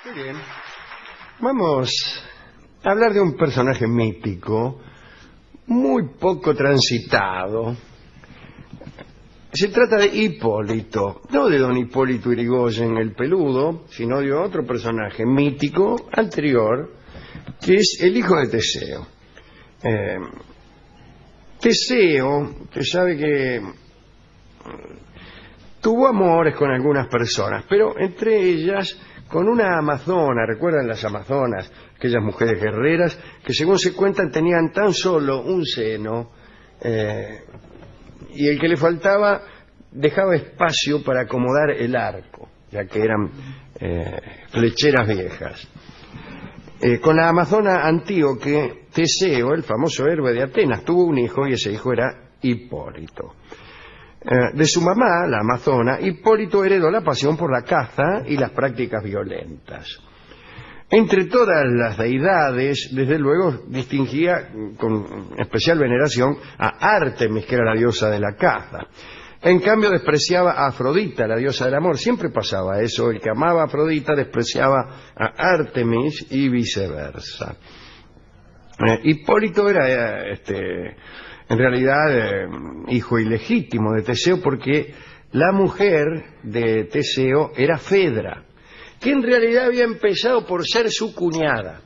Muy bien. Vamos a hablar de un personaje mítico, muy poco transitado. Se trata de Hipólito, no de don Hipólito Yrigoyen el peludo, sino de otro personaje mítico anterior, que es el hijo de Teseo. Teseo, usted sabe que tuvo amores con algunas personas, pero entre ellas con una amazona. ¿Recuerdan las amazonas? Aquellas mujeres guerreras que, según se cuentan, tenían tan solo un seno, y el que le faltaba dejaba espacio para acomodar el arco, ya que eran flecheras viejas. Con la amazona Antíoque, Teseo, el famoso héroe de Atenas, tuvo un hijo, y ese hijo era Hipólito. De su mamá, la amazona, Hipólito heredó la pasión por la caza y las prácticas violentas. Entre todas las deidades, desde luego, distinguía con especial veneración a Ártemis, que era la diosa de la caza. En cambio, despreciaba a Afrodita, la diosa del amor. Siempre pasaba eso: el que amaba a Afrodita despreciaba a Ártemis y viceversa. Hipólito era en realidad hijo ilegítimo de Teseo, porque la mujer de Teseo era Fedra, que en realidad había empezado por ser su cuñada.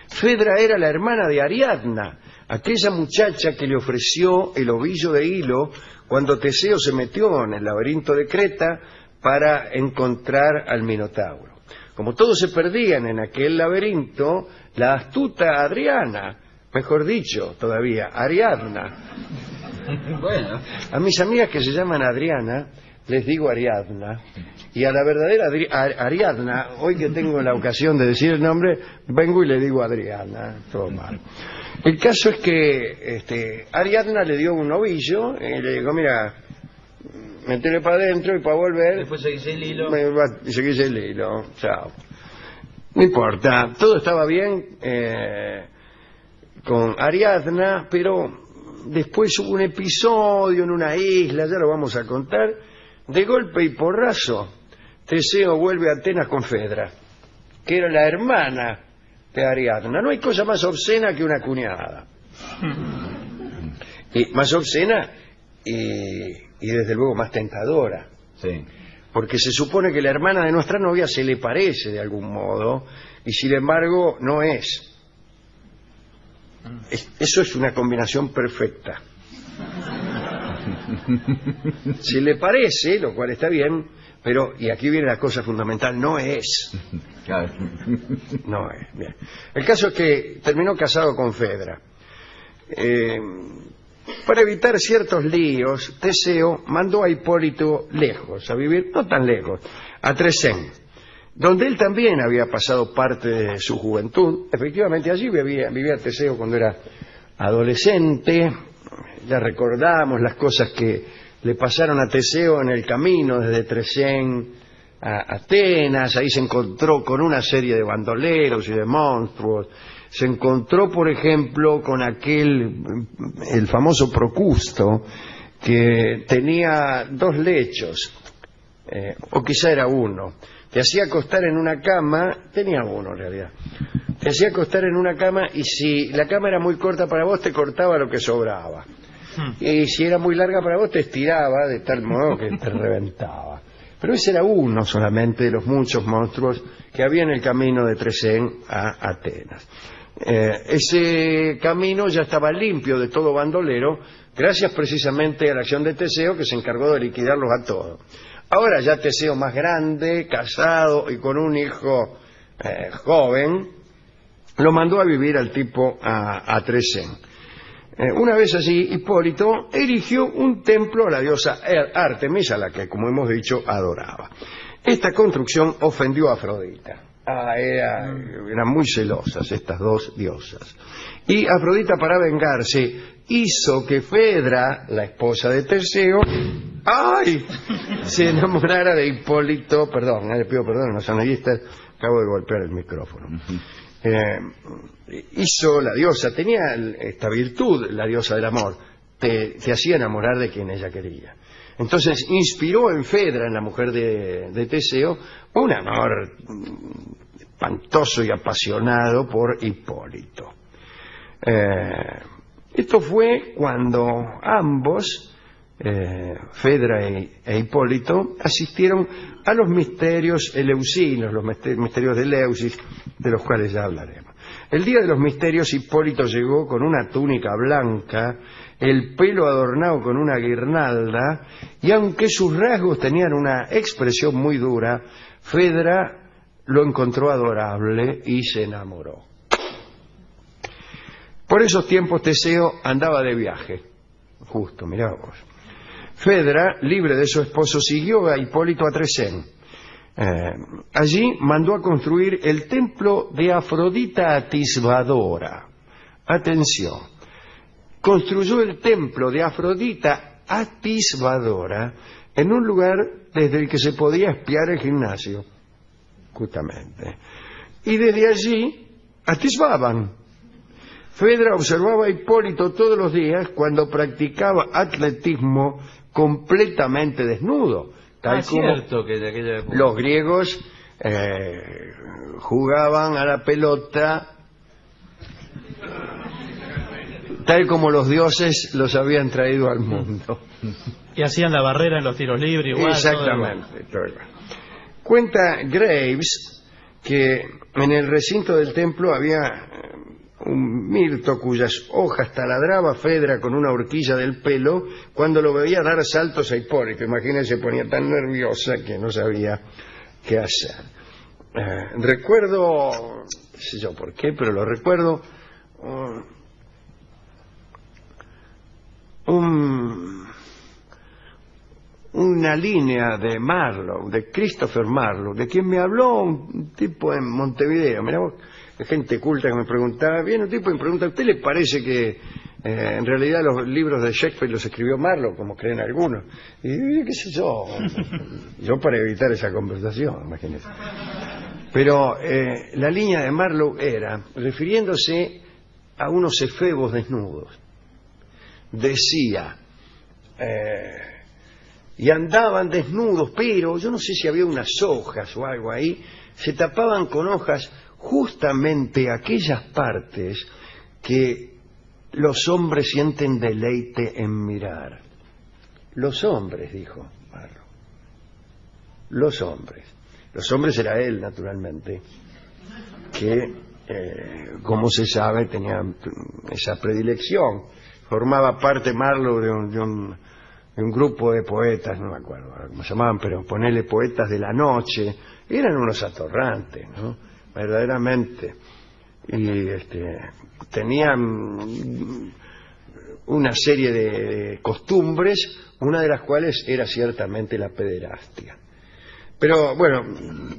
Fedra era la hermana de Ariadna, aquella muchacha que le ofreció el ovillo de hilo cuando Teseo se metió en el laberinto de Creta para encontrar al Minotauro. Como todos se perdían en aquel laberinto, la astuta Adriana, mejor dicho todavía, Ariadna. Bueno. A mis amigas que se llaman Adriana les digo Ariadna, y a la verdadera Ariadna, hoy que tengo la ocasión de decir el nombre, vengo y le digo Adriana. Todo mal. El caso es que Ariadna le dio un ovillo y le dijo: mira, metele para adentro y para volver Después seguís el hilo. Seguís el hilo, chao. No importa, todo estaba bien con Ariadna, pero después hubo un episodio en una isla, ya lo vamos a contar. De golpe y porrazo, Teseo vuelve a Atenas con Fedra, que era la hermana de Ariadna. No hay cosa más obscena que una cuñada. Y más obscena y desde luego más tentadora. Sí. Porque se supone que la hermana de nuestra novia se le parece de algún modo, y sin embargo no es. Eso es una combinación perfecta. Se le parece, lo cual está bien, pero, y aquí viene la cosa fundamental, no es. Claro. No es. Bien. El caso es que terminó casado con Fedra. Para evitar ciertos líos, Teseo mandó a Hipólito lejos, a vivir, no tan lejos, a Tresén, donde él también había pasado parte de su juventud. Efectivamente, allí vivía Teseo cuando era adolescente. Ya recordamos las cosas que le pasaron a Teseo en el camino desde Tresén a Atenas. Ahí se encontró con una serie de bandoleros y de monstruos. Se encontró, por ejemplo, con el famoso Procusto, que tenía 2 lechos, o quizá era uno. Te hacía acostar en una cama, tenía uno en realidad. Te hacía acostar en una cama, y si la cama era muy corta para vos, te cortaba lo que sobraba. Y si era muy larga para vos, te estiraba de tal modo que te reventaba. Pero ese era uno solamente de los muchos monstruos que había en el camino de Tresén a Atenas. Ese camino ya estaba limpio de todo bandolero, gracias precisamente a la acción de Teseo, que se encargó de liquidarlos a todos. Ahora ya Teseo, más grande, casado y con un hijo joven, lo mandó a vivir al tipo a Tresén. Una vez allí, Hipólito erigió un templo a la diosa Ártemis, a la que, como hemos dicho, adoraba. Esta construcción ofendió a Afrodita. Eran muy celosas estas dos diosas. Y Afrodita, para vengarse, hizo que Fedra, la esposa de Teseo, se enamorara de Hipólito. Perdón, le pido perdón a los analistas, acabo de golpear el micrófono. Hizo la diosa, tenía esta virtud, la diosa del amor, te hacía enamorar de quien ella quería. Entonces inspiró en Fedra, en la mujer de Teseo, un amor espantoso y apasionado por Hipólito. Esto fue cuando ambos, Fedra e Hipólito, asistieron a los misterios eleusinos, los misterios de Eleusis, de los cuales ya hablaremos. El día de los misterios, Hipólito llegó con una túnica blanca, el pelo adornado con una guirnalda, y aunque sus rasgos tenían una expresión muy dura, Fedra lo encontró adorable y se enamoró. Por esos tiempos Teseo andaba de viaje. Justo, mirá vos. Fedra, libre de su esposo, siguió a Hipólito a Tresén. Allí mandó a construir el templo de Afrodita Atisbadora. Atención. Construyó el templo de Afrodita Atisbadora en un lugar desde el que se podía espiar el gimnasio, justamente. Y desde allí atisbaban. Fedra observaba a Hipólito todos los días cuando practicaba atletismo completamente desnudo, tal como cierto que de aquella época los griegos jugaban a la pelota, tal como los dioses los habían traído al mundo. Y hacían la barrera en los tiros libres igual. Exactamente. Todo igual. Cuenta Graves que en el recinto del templo había un mirto cuyas hojas taladraba Fedra con una horquilla del pelo cuando lo veía dar saltos a Hipólito. Imagínense, se ponía tan nerviosa que no sabía qué hacer. Recuerdo, no sé yo por qué, pero lo recuerdo, una línea de Marlowe, de Christopher Marlowe, de quien me habló un tipo en Montevideo. Mirá vos, gente culta que me preguntaba, viene un tipo y me pregunta, ¿a usted le parece que en realidad los libros de Shakespeare los escribió Marlowe, como creen algunos? Y qué sé yo, yo para evitar esa conversación, imagínense. Pero la línea de Marlowe era, refiriéndose a unos efebos desnudos, decía, y andaban desnudos, pero yo no sé si había unas hojas o algo ahí, se tapaban con hojas justamente aquellas partes que los hombres sienten deleite en mirar. Los hombres, dijo Marlowe. Los hombres. Los hombres era él, naturalmente, que, como se sabe, tenía esa predilección. Formaba parte Marlowe de un grupo de poetas, no me acuerdo cómo se llamaban, pero ponele poetas de la noche. Eran unos atorrantes, ¿no? Verdaderamente. Y tenían una serie de costumbres, una de las cuales era ciertamente la pederastia. Pero bueno,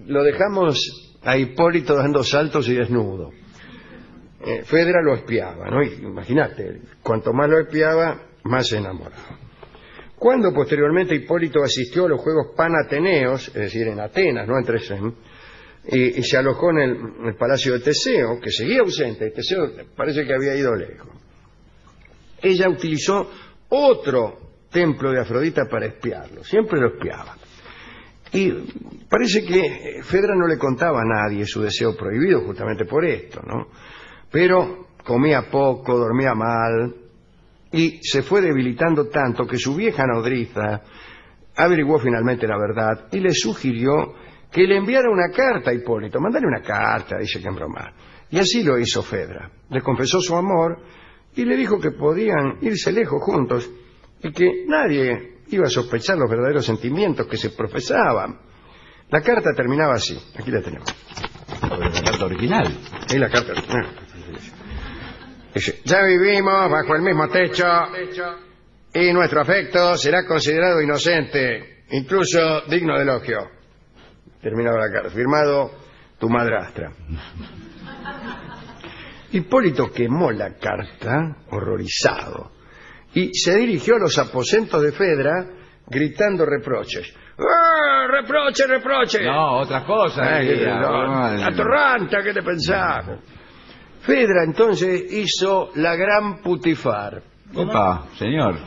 lo dejamos a Hipólito dando saltos y desnudo. Fedra lo espiaba, ¿no? Imagínate, cuanto más lo espiaba, más se enamoraba. Cuando posteriormente Hipólito asistió a los Juegos Panateneos, es decir, en Atenas, no en Tresén, y se alojó en el palacio de Teseo, que seguía ausente, Teseo parece que había ido lejos. Ella utilizó otro templo de Afrodita para espiarlo, siempre lo espiaba. Y parece que Fedra no le contaba a nadie su deseo prohibido justamente por esto, ¿no? Pero comía poco, dormía mal, y se fue debilitando tanto que su vieja nodriza averiguó finalmente la verdad y le sugirió que le enviara una carta a Hipólito. Mándale una carta, dice que en broma. Y así lo hizo Fedra. Le confesó su amor y le dijo que podían irse lejos juntos y que nadie iba a sospechar los verdaderos sentimientos que se profesaban. La carta terminaba así. Aquí la tenemos. la carta original. Es la carta original. Dice, ya vivimos bajo el mismo techo y nuestro afecto será considerado inocente, incluso digno de elogio. Terminaba la carta. Firmado tu madrastra. Hipólito quemó la carta, horrorizado, y se dirigió a los aposentos de Fedra gritando reproches. ¡Ah, reproche, reproche! No, otra cosa. Atorranta, ¿qué te pensás? Fedra entonces hizo la gran Putifar. Opa, señor.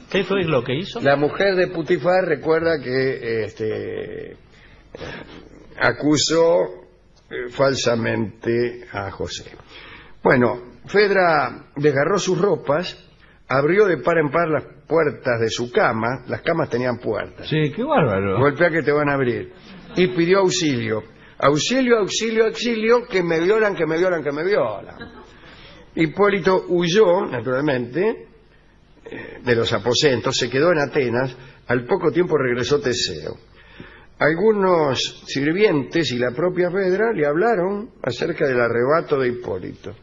¿Qué fue lo que hizo? La mujer de Putifar recuerda que acusó falsamente a José. Bueno, Fedra desgarró sus ropas, abrió de par en par las puertas de su cama, las camas tenían puertas. Sí, qué bárbaro. Golpea que te van a abrir. Y pidió auxilio. Auxilio, auxilio, auxilio, que me violan, que me violan, que me violan. Hipólito huyó, naturalmente, de los aposentos, se quedó en Atenas, al poco tiempo regresó Teseo. Algunos sirvientes y la propia Fedra le hablaron acerca del arrebato de Hipólito.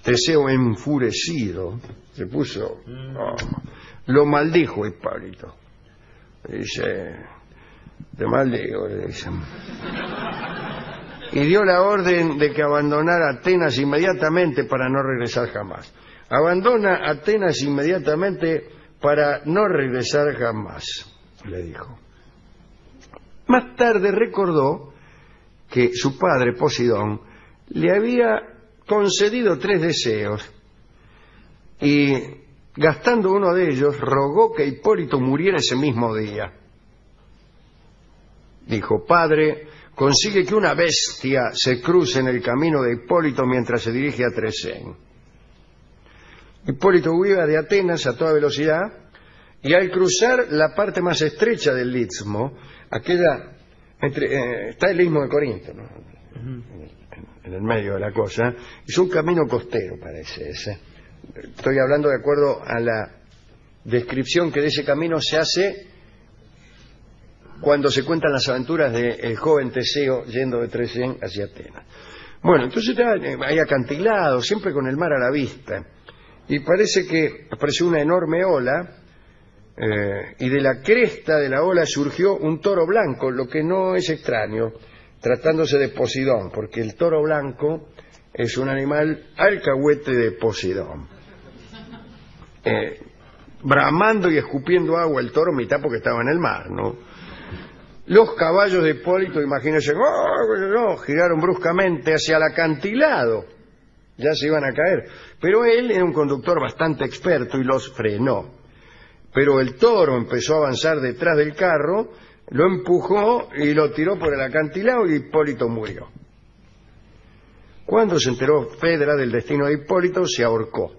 Teseo, enfurecido, se puso, lo maldijo Hipólito. Dice, te maldigo, le dicen. Y dio la orden de que abandonara Atenas inmediatamente para no regresar jamás. Abandona Atenas inmediatamente para no regresar jamás, le dijo. Más tarde recordó que su padre, Posidón, le había concedido 3 deseos y, gastando uno de ellos, rogó que Hipólito muriera ese mismo día. Dijo, padre, consigue que una bestia se cruce en el camino de Hipólito mientras se dirige a Tresén. Hipólito huía de Atenas a toda velocidad y al cruzar la parte más estrecha del istmo, aquella está el istmo de Corinto, ¿no? En el medio de la cosa, es un camino costero, parece ese. Estoy hablando de acuerdo a la descripción que de ese camino se hace cuando se cuentan las aventuras del joven Teseo yendo de Tresén hacia Atenas. Bueno, entonces hay acantilado, siempre con el mar a la vista, y parece que apareció una enorme ola, y de la cresta de la ola surgió un toro blanco, lo que no es extraño, tratándose de Posidón, porque el toro blanco es un animal alcahuete de Posidón. Bramando y escupiendo agua el toro, mitad porque estaba en el mar, ¿no? Los caballos de Hipólito, imagínense, giraron bruscamente hacia el acantilado. Ya se iban a caer. Pero él era un conductor bastante experto y los frenó. Pero el toro empezó a avanzar detrás del carro, lo empujó y lo tiró por el acantilado y Hipólito murió. Cuando se enteró Fedra del destino de Hipólito, se ahorcó.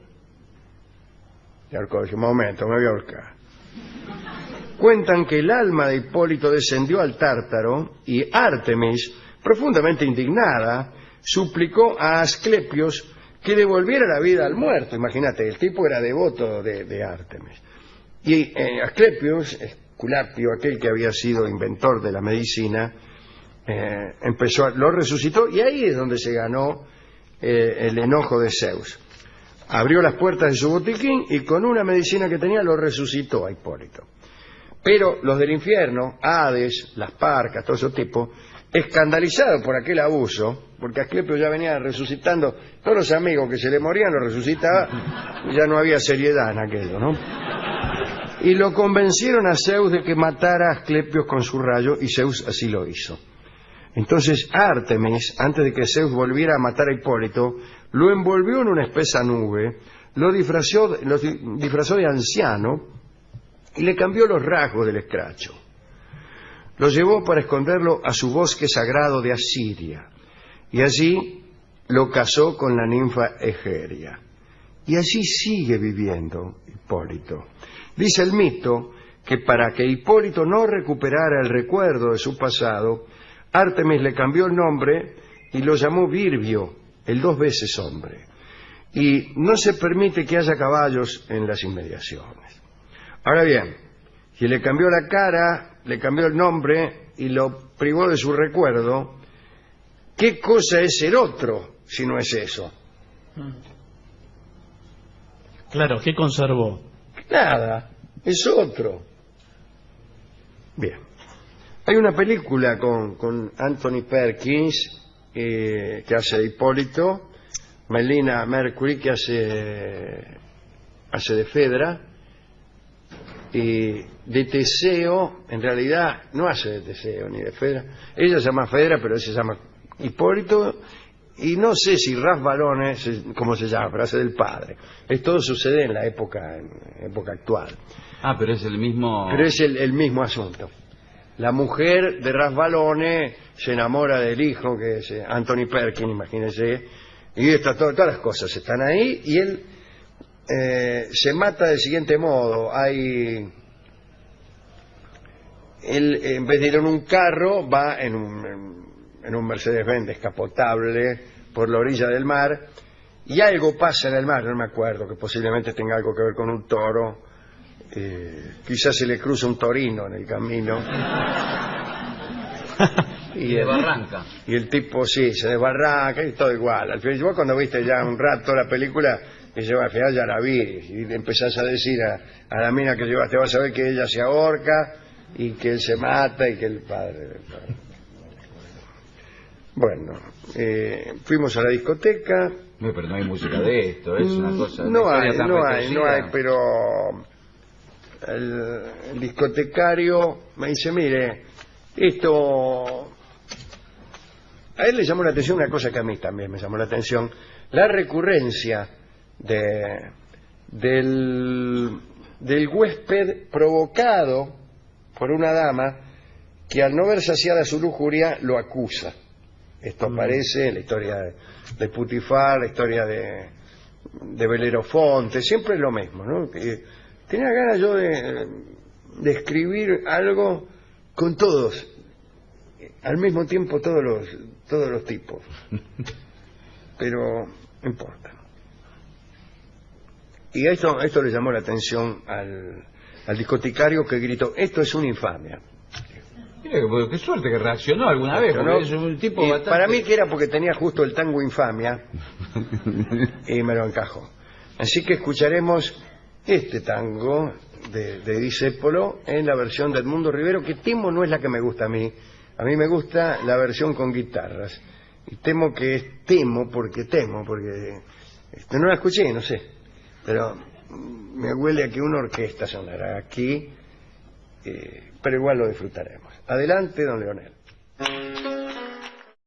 Se ahorcó, dice, un momento, me voy a ahorcar. Cuentan que el alma de Hipólito descendió al Tártaro y Ártemis, profundamente indignada, suplicó a Asclepios que devolviera la vida al muerto. Imagínate, el tipo era devoto de Ártemis. Y Asclepios, Esculapio, aquel que había sido inventor de la medicina, lo resucitó, y ahí es donde se ganó el enojo de Zeus. Abrió las puertas de su botiquín y con una medicina que tenía lo resucitó a Hipólito. Pero los del infierno, Hades, las Parcas, todo ese tipo, escandalizados por aquel abuso, porque Asclepio ya venía resucitando, todos los amigos que se le morían lo resucitaba, y ya no había seriedad en aquello, ¿no? Y lo convencieron a Zeus de que matara a Asclepios con su rayo, y Zeus así lo hizo. Entonces Ártemis, antes de que Zeus volviera a matar a Hipólito, lo envolvió en una espesa nube, lo disfrazó de anciano y le cambió los rasgos del escracho. Lo llevó para esconderlo a su bosque sagrado de Asiria, y allí lo casó con la ninfa Egeria. Y allí sigue viviendo Hipólito. Dice el mito que para que Hipólito no recuperara el recuerdo de su pasado, Ártemis le cambió el nombre y lo llamó Virbio, el 2 veces hombre. Y no se permite que haya caballos en las inmediaciones. Ahora bien, si le cambió la cara, le cambió el nombre y lo privó de su recuerdo, ¿qué cosa es ser otro si no es eso? Claro, ¿qué conservó? Nada, es otro. Bien. Hay una película con Anthony Perkins que hace de Hipólito, Melina Mercury que hace de Fedra, y de Teseo, en realidad no hace de Teseo ni de Fedra. Ella se llama Fedra, pero él se llama Hipólito, y no sé si Ras Barone, como se llama, pero hace del padre. Todo sucede en la época actual. Ah, pero es el mismo... Pero es el mismo asunto. la mujer de Rasbalone se enamora del hijo, que es Anthony Perkins, imagínense, y todas las cosas están ahí, y él se mata del siguiente modo. Él, en vez de ir en un carro, va en un Mercedes-Benz descapotable por la orilla del mar, y algo pasa en el mar, no me acuerdo, que posiblemente tenga algo que ver con un toro. Quizás se le cruza un torino en el camino. Y de barranca. Y el tipo, sí, se desbarranca y todo igual. Al final, vos cuando viste ya un rato la película, dices, al final ya la vi, y le empezás a decir a la mina que llevaste, vas a ver que ella se ahorca y que él se mata y que el padre... Bueno, fuimos a la discoteca. No, pero no hay música de esto, es una cosa... No hay, pero el discotecario me dice, mire, esto... A él le llamó la atención una cosa que a mí también me llamó la atención, la recurrencia del huésped provocado por una dama que al no ver saciada su lujuria lo acusa. Esto aparece en la historia de Putifar, la historia de Belerofonte, siempre es lo mismo, ¿no? Tenía ganas yo de escribir algo con todos, al mismo tiempo todos los tipos, pero no importa. Y esto le llamó la atención al discotecario, que gritó, esto es una infamia. Mira, qué suerte que reaccionó alguna vez, porque es un tipo bastante... Para mí que era porque tenía justo el tango Infamia y me lo encajó. Así que escucharemos este tango de Discépolo en la versión de Edmundo Rivero, que temo no es la que me gusta a mí. A mí me gusta la versión con guitarras. Y temo porque no la escuché, no sé. Pero me huele a que una orquesta sonará aquí, pero igual lo disfrutaremos. Adelante, don Leonel.